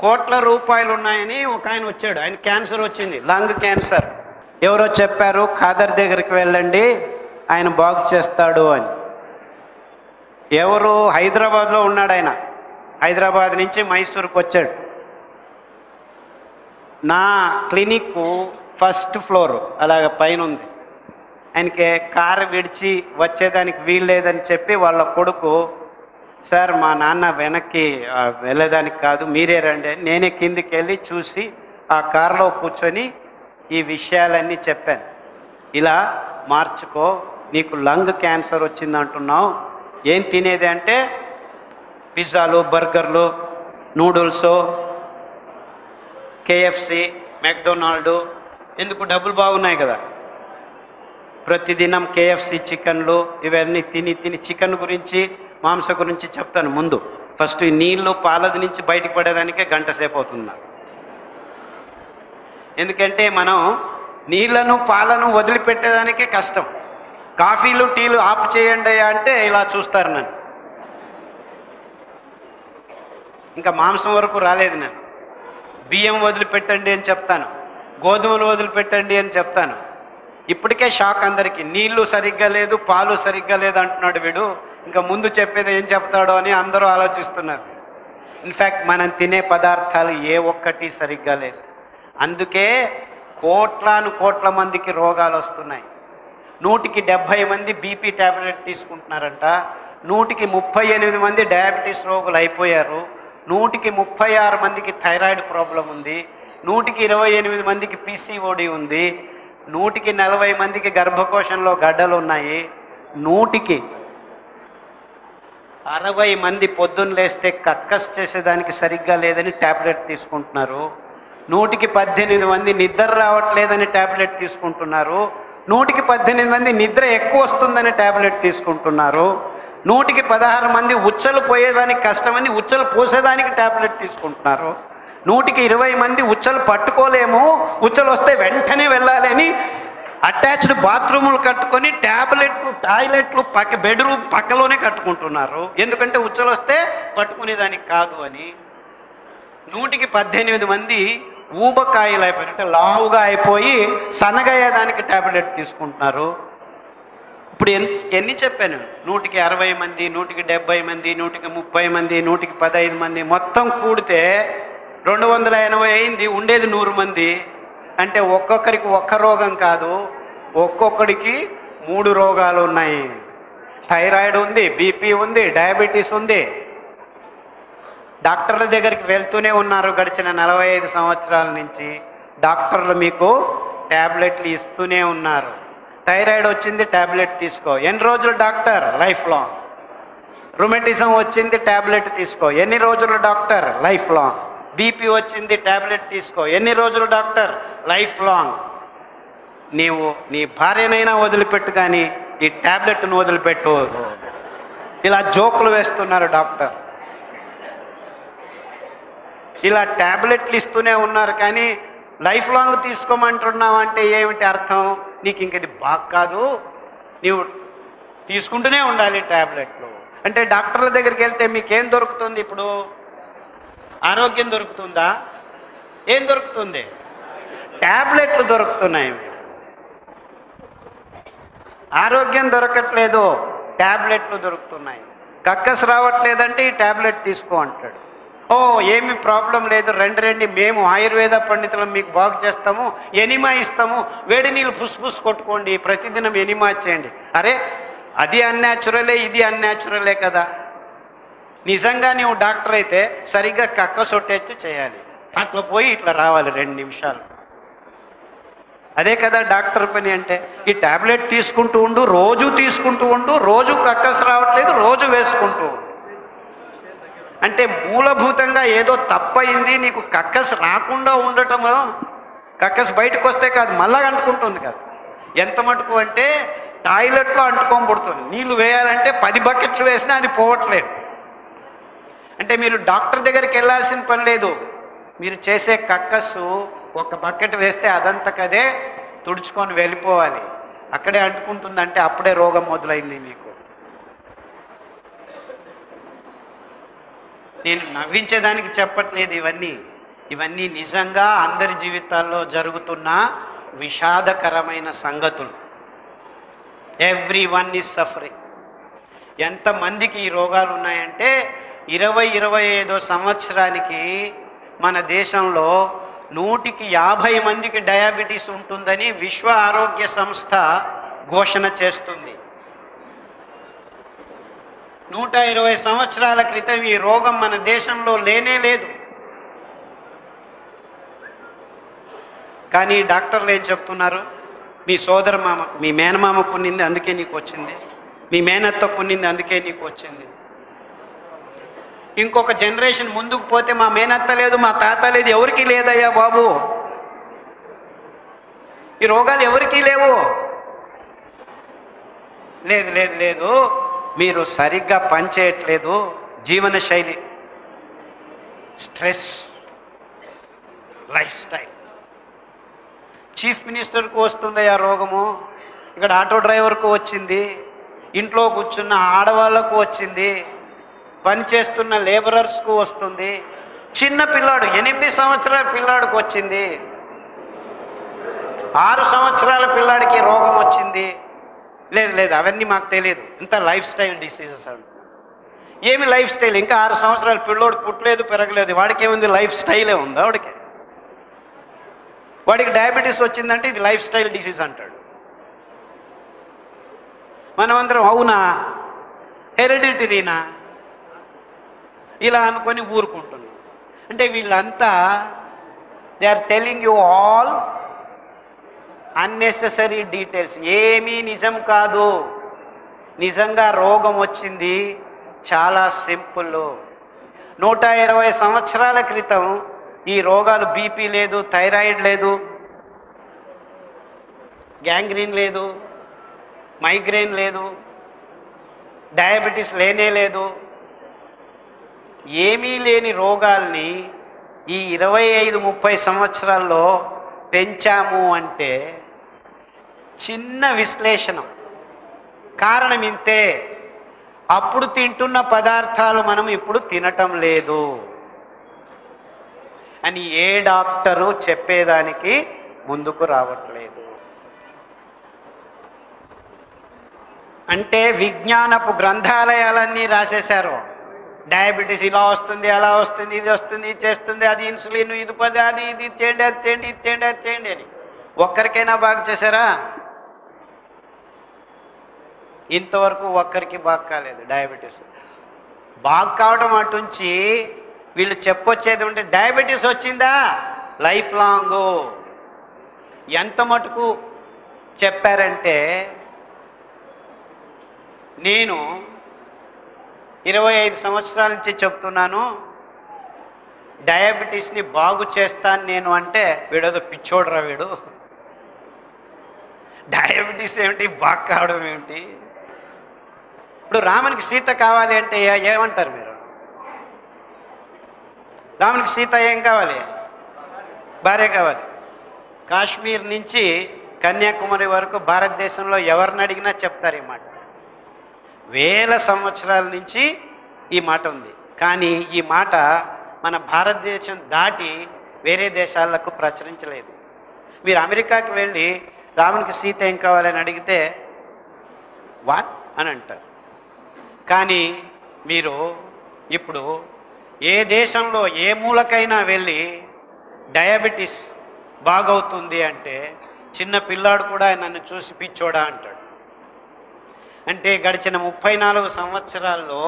కోట్ల రూపాయలు ఉన్నాయని ఒక ఆయన వచ్చాడు. ఆయన క్యాన్సర్ వచ్చింది, లంగ్ క్యాన్సర్. ఎవరో చెప్పారు ఖాదర్ దగ్గరికి వెళ్ళండి, ఆయన బాగు చేస్తాడు అని. ఎవరు? హైదరాబాద్లో ఉన్నాడు ఆయన. హైదరాబాద్ నుంచి మైసూరుకు వచ్చాడు. నా క్లినిక్ ఫస్ట్ ఫ్లోర్ అలాగ పైన ఉంది. ఆయనకి కారు విడిచి వచ్చేదానికి వీలు లేదని చెప్పి వాళ్ళ కొడుకు, సార్ మా నాన్న వెనక్కి వెళ్ళేదానికి కాదు, మీరే రండి అని నేనే కిందికి వెళ్ళి చూసి ఆ కారులో కూర్చొని ఈ విషయాలన్నీ చెప్పాను. ఇలా మార్చుకో, నీకు లంగ్ క్యాన్సర్ వచ్చింది అంటున్నావు, ఏం తినేది అంటే పిజ్జాలు, బర్గర్లు, నూడిల్స్, కేఎఫ్సి, మెక్డొనాల్డ్. ఎందుకు? డబ్బులు బాగున్నాయి కదా. ప్రతిదినం కేఎఫ్సి చికెన్లు ఇవన్నీ తిని చికెన్ గురించి, మాంసం గురించి చెప్తాను ముందు. ఫస్ట్ ఈ నీళ్ళు పాలది నుంచి బయటకు పడేదానికే గంట సేపు అవుతున్నారు. ఎందుకంటే మనం నీళ్లను పాలను వదిలిపెట్టేదానికే కష్టం. కాఫీలు టీలు ఆపు చేయండి అంటే ఇలా చూస్తారు నన్ను. ఇంకా మాంసం వరకు రాలేదు నేను. బియ్యం వదిలిపెట్టండి అని చెప్తాను, గోధుమలు వదిలిపెట్టండి అని చెప్తాను. ఇప్పటికే షాక్ అందరికీ. నీళ్లు సరిగ్గా లేదు, పాలు సరిగ్గా లేదు అంటున్నాడు వీడు, ఇంకా ముందు చెప్పేది ఏం చెప్తాడో అని అందరూ ఆలోచిస్తున్నారు. ఇన్ఫ్యాక్ట్ మనం తినే పదార్థాలు ఏ ఒక్కటి సరిగ్గా లేదు. అందుకే కోట్ల మందికి రోగాలు వస్తున్నాయి. 170 మంది బీపీ ట్యాబ్లెట్ తీసుకుంటున్నారంట, 138 మంది డయాబెటీస్ రోగులు అయిపోయారు, 136 మందికి థైరాయిడ్ ప్రాబ్లం ఉంది, 128 మందికి పీసీఓడి ఉంది, 140 మందికి గర్భకోశంలో గడ్డలు ఉన్నాయి, 160 మంది పొద్దున్న లేస్తే కక్కస్ చేసేదానికి సరిగ్గా లేదని ట్యాబ్లెట్ తీసుకుంటున్నారు, 118 మంది నిద్ర రావట్లేదని ట్యాబ్లెట్ తీసుకుంటున్నారు, 118 మంది నిద్ర ఎక్కువ వస్తుందని ట్యాబ్లెట్ తీసుకుంటున్నారు, 116 మంది ఉచ్చలు పోయేదానికి కష్టమని ఉచ్చలు పోసేదానికి ట్యాబ్లెట్ తీసుకుంటున్నారు, 120 మంది ఉచ్చలు పట్టుకోలేము, ఉచ్చలు వస్తే వెంటనే వెళ్ళాలి అని అటాచ్డ్ బాత్రూములు కట్టుకొని ట్యాబ్లెట్లు టాయిలెట్లు బెడ్రూమ్ పక్కలోనే కట్టుకుంటున్నారు. ఎందుకంటే ఉచ్చలు వస్తే పట్టుకునేదానికి కాదు అని. 118 మంది ఊబకాయలు అయిపోయి అంటే లావుగా అయిపోయి సన్నగయ్యేదానికి ట్యాబ్లెట్ తీసుకుంటున్నారు. ఇప్పుడు ఎన్ని చెప్పాను? 160 మంది, 170 మంది, 130 మంది, 115 మంది, మొత్తం కూడితే 280 అయింది. ఉండేది 100 మంది. అంటే ఒక్కొక్కరికి ఒక్క రోగం కాదు, ఒక్కొక్కడికి 3 రోగాలు ఉన్నాయి. థైరాయిడ్ ఉంది, బీపీ ఉంది, డయాబెటీస్ ఉంది. డాక్టర్ల దగ్గరికి వెళ్తూనే ఉన్నారు గడిచిన 45 సంవత్సరాల నుంచి. డాక్టర్లు మీకు ట్యాబ్లెట్లు ఇస్తూనే ఉన్నారు. థైరాయిడ్ వచ్చింది, ట్యాబ్లెట్ తీసుకో. ఎన్ని రోజులు డాక్టర్? Life long. రుమటిజం వచ్చింది, ట్యాబ్లెట్ తీసుకో. ఎన్ని రోజులు డాక్టర్? Life long. బీపీ వచ్చింది, ట్యాబ్లెట్ తీసుకో. ఎన్ని రోజులు డాక్టర్? Life long. నీవు నీ భార్యనైనా వదిలిపెట్టు, కానీ ఈ ట్యాబ్లెట్ను వదిలిపెట్టు. ఇలా జోకులు వేస్తున్నారు డాక్టర్. ఇలా ట్యాబ్లెట్లు ఇస్తూనే ఉన్నారు, కానీ లైఫ్ లాంగ్ తీసుకోమంటున్నావు అంటే ఏమిటి అర్థం? నీకు ఇంక ఇది బాగా కాదు, నీవు తీసుకుంటూనే ఉండాలి ట్యాబ్లెట్లు. అంటే డాక్టర్ల దగ్గరికి వెళ్తే మీకేం దొరుకుతుంది? ఇప్పుడు ఆరోగ్యం దొరుకుతుందా? ఏం దొరుకుతుంది? ట్యాబ్లెట్లు దొరుకుతున్నాయి. ఆరోగ్యం దొరకట్లేదు, ట్యాబ్లెట్లు దొరుకుతున్నాయి. కక్కస్ రావట్లేదంటే ఈ ట్యాబ్లెట్ తీసుకో అంటాడు. ఓ ఏమి ప్రాబ్లం లేదు, రండి మేము ఆయుర్వేద పండితులం మీకు బాగు చేస్తాము, ఎనిమా ఇస్తాము, వేడి నీళ్ళు పుస్ కొట్టుకోండి, ప్రతిదినం ఎనిమా చేయండి. అరే అది అన్యాచురలే, ఇది అన్యాచురలే కదా. నిజంగా నీవు డాక్టర్ అయితే సరిగ్గా కక్కసొట్టేట్టు చేయాలి. అట్లా పోయి ఇట్లా రావాలి 2 నిమిషాలు. అదే కదా డాక్టర్ పని అంటే. ఈ ట్యాబ్లెట్ తీసుకుంటూ ఉండు, రోజు తీసుకుంటూ ఉండు, రోజు కక్కస్ రావట్లేదు, రోజు వేసుకుంటూ ఉండు. అంటే మూలభూతంగా ఏదో తప్పయింది. నీకు కక్కస్ రాకుండా ఉండటము, కక్కస్ బయటకు వస్తే కాదు మళ్ళా అంటుకుంటుంది కదా. ఎంత మటుకు అంటే టాయిలెట్లో అంటుకోబడుతుంది. నీళ్ళు వేయాలంటే 10 బకెట్లు వేసినా అది పోవట్లేదు. అంటే మీరు డాక్టర్ దగ్గరికి వెళ్ళాల్సిన పని లేదు. మీరు చేసే కక్కస్సు 1 బకెట్ వేస్తే అదంతకదే తుడుచుకొని వెళ్ళిపోవాలి. అక్కడే అంటుకుంటుందంటే అప్పుడే రోగం మొదలైంది మీకు. నేను నవ్వించేదానికి చెప్పట్లేదు ఇవన్నీ నిజంగా అందరి జీవితాల్లో జరుగుతున్న విషాదకరమైన సంగతులు. Every one is suffering. ఎంతమందికి ఈ రోగాలు ఉన్నాయంటే 20-25 సంవత్సరానికి మన దేశంలో 150 మందికి డయాబెటీస్ ఉంటుందని విశ్వ ఆరోగ్య సంస్థ ఘోషణ చేస్తుంది. 120 సంవత్సరాల క్రితం ఈ రోగం మన దేశంలో లేనే లేదు. కానీ డాక్టర్లు ఏం చెప్తున్నారు? మీ సోదర మామ, మీ మేనమామ కొన్నింది అందుకే నీకు వచ్చింది, మీ మేనత్త కొన్నింది అందుకే నీకు వచ్చింది. ఇంకొక జనరేషన్ ముందుకు పోతే మా మేనత్త లేదు, మా తాత లేదు, ఎవరికి లేదయ్యా బాబు, ఈ రోగాలు ఎవరికీ లేవు. లేదు లేదు లేదు, మీరు సరిగ్గా పనిచేయట్లేదు, జీవన శైలి, స్ట్రెస్, లైఫ్ స్టైల్. చీఫ్ మినిస్టర్కు వస్తుందయ్యా రోగము, ఇక్కడ ఆటో డ్రైవర్కు వచ్చింది, ఇంట్లో కూర్చున్న ఆడవాళ్లకు వచ్చింది, పని చేస్తున్న లేబరర్స్కు వస్తుంది, చిన్న పిల్లాడు 8 సంవత్సరాల పిల్లాడికి వచ్చింది, 6 సంవత్సరాల పిల్లాడికి రోగం వచ్చింది. లేదు లేదు, అవన్నీ మాకు తెలియదు, ఇంత లైఫ్ స్టైల్ డిసీజెస్ అంట. ఏమి లైఫ్ స్టైల్? ఇంకా 6 సంవత్సరాల పిల్లోడు పుట్టలేదు, పెరగలేదు, వాడికి ఏముంది? లైఫ్ స్టైలే ఉందా వాడికి డయాబెటీస్ వచ్చిందంటే ఇది లైఫ్ స్టైల్ డిసీజ్ అంటాడు. మనమందరం అవునా, హెరిడిటరీనా ఇలా అనుకొని ఊరుకుంటున్నాం. అంటే వీళ్ళంతా they are telling you all unnecessary details. ఏమీ నిజం కాదు. నిజంగా రోగం వచ్చింది చాలా సింపుల్. 120 సంవత్సరాల క్రితం ఈ రోగాలు బీపీ లేదు, థైరాయిడ్ లేదు, గ్యాంగ్రీన్ లేదు, మైగ్రేన్ లేదు, డయాబెటీస్ లేనే లేదు. ఏమీ లేని రోగాల్ని ఈ 25-30 సంవత్సరాల్లో పెంచాము అంటే చిన్న విశ్లేషణ. కారణం ఇంతే, అప్పుడు తింటున్న పదార్థాలు మనం ఇప్పుడు తినటం లేదు అని ఏ డాక్టరు చెప్పేదానికి ముందుకు రావట్లేదు. అంటే విజ్ఞానపు గ్రంథాలయాలన్నీ రాసేశారు. డయాబెటీస్ ఇలా వస్తుంది, అలా వస్తుంది, ఇది వస్తుంది, ఇది చేస్తుంది, అది ఇన్సులిన్, ఇది పది, అది ఇది చేయండి, అది చేయండి, ఇది చేయండి, అది చేయండి అని. ఒక్కరికైనా బాగా చేశారా? ఇంతవరకు ఒక్కరికి బాగా కాలేదు డయాబెటీస్. బాగా కావడం అటుంచి వీళ్ళు చెప్పొచ్చేది ఉంటే డయాబెటీస్ వచ్చిందా లైఫ్ లాంగ్. ఎంత మటుకు చెప్పారంటే, నేను 25 సంవత్సరాల నుంచి చెప్తున్నాను డయాబెటీస్ని బాగు చేస్తాను నేను అంటే, వీడేదో పిచ్చోడరా వీడు, డయాబెటీస్ ఏమిటి, బాగా కావడం ఏమిటి? ఇప్పుడు రామునికి సీత కావాలి అంటే ఏమంటారు మీరు? రామునికి సీత ఏం కావాలి? భార్య కావాలి. కాశ్మీర్ నుంచి కన్యాకుమారి వరకు భారతదేశంలో ఎవరిని అడిగినా చెప్తారు ఈ మాట. వేల సంవత్సరాల నుంచి ఈ మాట ఉంది. కానీ ఈ మాట మన భారతదేశం దాటి వేరే దేశాలకు ప్రచురించలేదు. మీరు అమెరికాకి వెళ్ళి రామునికి సీత ఏం కావాలని అడిగితే వాట్ అని అంటారు. కానీ మీరు ఇప్పుడు ఏ దేశంలో ఏ మూలకైనా వెళ్ళి డయాబెటీస్ బాగవుతుంది అంటే చిన్న పిల్లాడు కూడా నన్ను చూసి పిచ్చోడా అంటాడు. అంటే గడిచిన 34 సంవత్సరాల్లో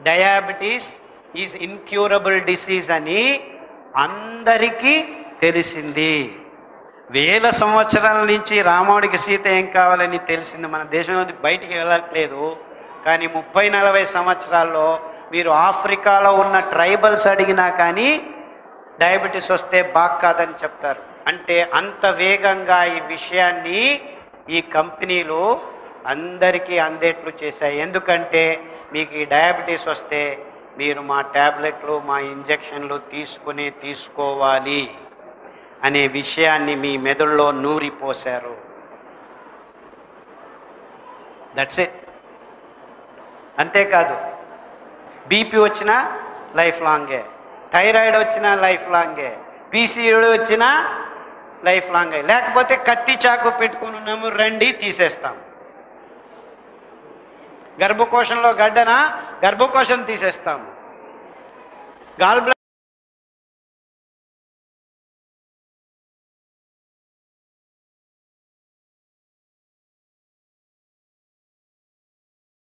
డయాబెటీస్ ఈజ్ ఇన్క్యూరబుల్ డిసీజ్ అని అందరికీ తెలిసింది. వేల సంవత్సరాల నుంచి రాముడికి సీత ఏం కావాలని తెలిసింది. మన దేశం బయటికి వెళ్ళట్లేదు. కానీ 30-40 సంవత్సరాల్లో మీరు ఆఫ్రికాలో ఉన్న ట్రైబల్స్ అడిగినా కానీ డయాబెటీస్ వస్తే బాగా కాదని చెప్తారు. అంటే అంత వేగంగా ఈ విషయాన్ని ఈ కంపెనీలు అందరికీ అందేట్లు చేశాయి. ఎందుకంటే మీకు ఈ డయాబెటీస్ వస్తే మీరు మా ట్యాబ్లెట్లు, మా ఇంజెక్షన్లు తీసుకోవాలి అనే విషయాన్ని మీ మెదడులో నూరిపోశారు. That's it. అంతేకాదు, బీపీ వచ్చినా లైఫ్ లాంగే, థైరాయిడ్ వచ్చినా లైఫ్ లాంగే, పీసీఓడి వచ్చినా లైఫ్ లాంగే. లేకపోతే కత్తి చాకు పెట్టుకుని ఉన్నాము, రండి తీసేస్తాం. గర్భకోశంలో గడ్డన గర్భకోశం తీసేస్తాము. గాల్